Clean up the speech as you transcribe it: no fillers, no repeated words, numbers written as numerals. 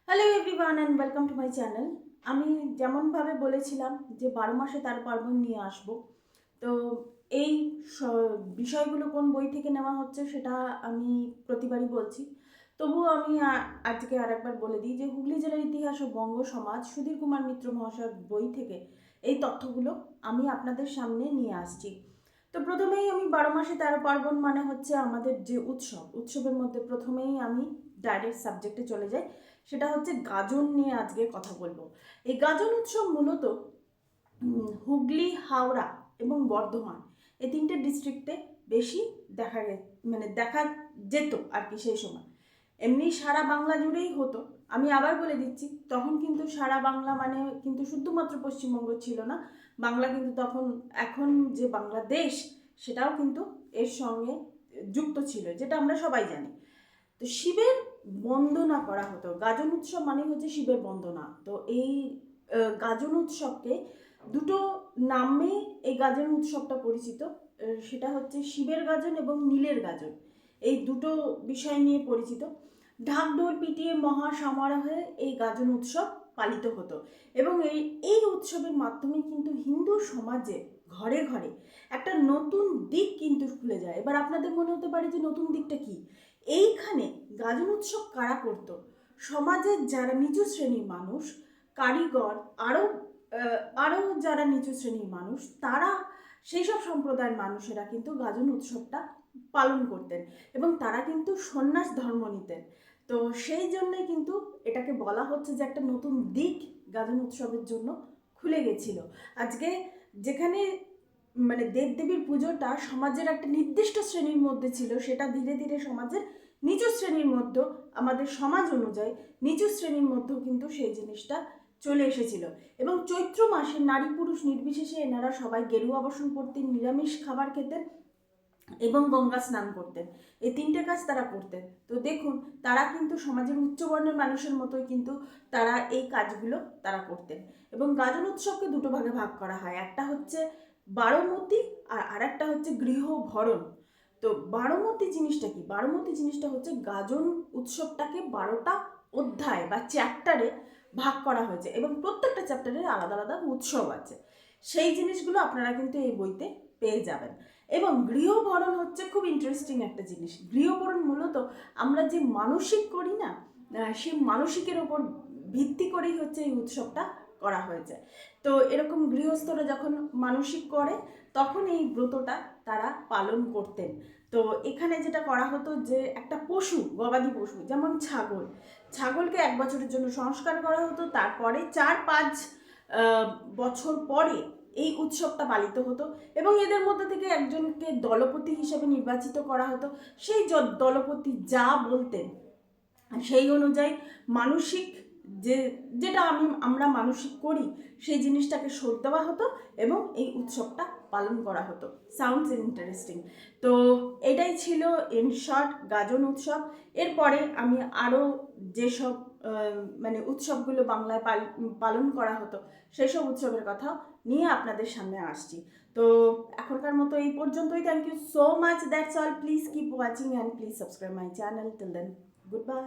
Hello everyone and welcome to my channel. আমি যেমনভাবে বলেছিলাম যে 12 মাসে 13 পার্বণ নিয়ে আসব। তো এই বিষয়গুলো কোন বই থেকে নেওয়া হচ্ছে সেটা আমি প্রতিবারই বলছি। তবুও আমি আজকে আরেকবার বলে দিই যে হুগলি জেলার ইতিহাস ও বঙ্গ সমাজ সুধীর কুমার মিত্র মহাশয়ের বই থেকে এই তথ্যগুলো আমি আপনাদের সামনে নিয়ে আসছি। তো প্রথমেই আমি 12 মাসে 13 পার্বণ মানে হচ্ছে আমাদের যে উৎসবের মধ্যে প্রথমেই আমি ডাইরেক্ট সাবজেক্টে চলে যাই। সেটা হচ্ছে গাজন নিয়ে আজকে কথা বলবো। এই গাজন উৎসব মূলত হুগলি, হাওড়া এবং বর্ধমান এই তিনটে ডিস্ট্রিক্টে বেশি দেখা যেত আর কি সেই সময়। এমনি সারা বাংলা জুড়েই হতো। আমি আবার বলে দিচ্ছি, তখন কিন্তু সারা বাংলা মানে কিন্তু শুধুমাত্র পশ্চিমবঙ্গ ছিল না। বাংলা কিন্তু তখন এখন যে বাংলাদেশ সেটাও কিন্তু এর সঙ্গে যুক্ত ছিল, যেটা আমরা সবাই জানি। তো শিবের বন্দনা করা হতো। গাজন উৎসব মানে হচ্ছে শিবের বন্দনা। তো এই গাজন উৎসবকে দুটো নামে এই গাজন উৎসবটা পরিচিত। সেটা হচ্ছে শিবের গাজন এবং নীলের গাজন, এই দুটো বিষয় নিয়ে পরিচিত। ঢাকঢোল পিটিয়ে মহা সমারোহে এই গাজন উৎসব পালিত হতো এবং এই উৎসবের মাধ্যমে কিন্তু হিন্দু সমাজে ঘরে ঘরে একটা নতুন দিক কিন্তু খুলে যায়। এবার আপনাদের মনে হতে পারে যে নতুন দিকটা কি। এইখানে গাজন উৎসব কারা করত? সমাজের যারা নিচু শ্রেণীর মানুষ, কারিগর, আরও আরও যারা নিচু শ্রেণীর মানুষ, তারা সেই সব সম্প্রদায়ের মানুষেরা কিন্তু গাজন উৎসবটা পালন করতেন এবং তারা কিন্তু সন্ন্যাস ধর্ম নিতেন। তো সেই জন্যে কিন্তু এটাকে বলা হচ্ছে যে একটা নতুন দিক গাজন উৎসবের জন্য খুলে গেছিল। আজকে যেখানে দেবদেবীর পুজোটা সমাজের একটা নির্দিষ্ট শ্রেণীর মধ্যে ছিল, সেটা ধীরে ধীরে সমাজের নিচু শ্রেণীর মধ্যে, আমাদের সমাজ অনুযায়ী নিচু শ্রেণীর মধ্যেও কিন্তু সেই জিনিসটা চলে এসেছিল। এবং চৈত্র মাসে নারী পুরুষ নির্বিশেষে এনারা সবাই গেরুয়া বসন পরতেন, নিরামিষ খাবার খেতেন এবং গঙ্গা স্নান করতেন। এই তিনটে কাজ তারা করতেন। তো দেখুন, তারা কিন্তু সমাজের উচ্চবর্ণের মানুষের মতোই কিন্তু তারা এই কাজগুলো তারা করতেন। এবং গাজন উৎসবকে দুটো ভাগে ভাগ করা হয়, একটা হচ্ছে বারোমতী আর আরেকটা হচ্ছে গৃহভরণ। তো বারোমতী জিনিসটা কি? বারোমতী জিনিসটা হচ্ছে গাজন উৎসবটাকে 12টা অধ্যায় বা চ্যাপ্টারে ভাগ করা হয়েছে এবং প্রত্যেকটা চ্যাপ্টারের আলাদা আলাদা উৎসব আছে। সেই জিনিসগুলো আপনারা কিন্তু এই বইতে পেয়ে যাবেন। এবং গৃহভরণ হচ্ছে খুব ইন্টারেস্টিং একটা জিনিস। গৃহভরণ মূলত আমরা যে মানসিক করি না, সেই মানসিকের ওপর ভিত্তি করেই হচ্ছে এই উৎসবটা করা হয়েছে। তো এরকম গৃহস্থরা যখন মানসিক করে তখন এই ব্রতটা তারা পালন করতেন। তো এখানে যেটা করা হতো যে একটা পশু, গবাদি পশু যেমন ছাগলকে 1 বছরের জন্য সংস্কার করা হতো। তারপরে 4-5 বছর পরে এই উৎসবটা পালিত হতো এবং এদের মধ্যে থেকে একজনকে দলপতি হিসেবে নির্বাচিত করা হতো। সেই দলপতি যা বলতেন সেই অনুযায়ী মানসিক যেটা আমরা মানসিক করি সেই জিনিসটাকে শোধ দেওয়া হতো এবং এই উৎসবটা পালন করা হতো। Sounds interesting. তো এটাই ছিল ইন শর্ট গাজন উৎসব। এরপরে আমি আরও যেসব উৎসবগুলো বাংলায় পালন করা হতো সেসব উৎসবের কথা নিয়ে আপনাদের সামনে আসছি। তো এখনকার মতো এই পর্যন্তই। Thank you so much. That's all. Please keep watching and please subscribe my channel. Till then, good by.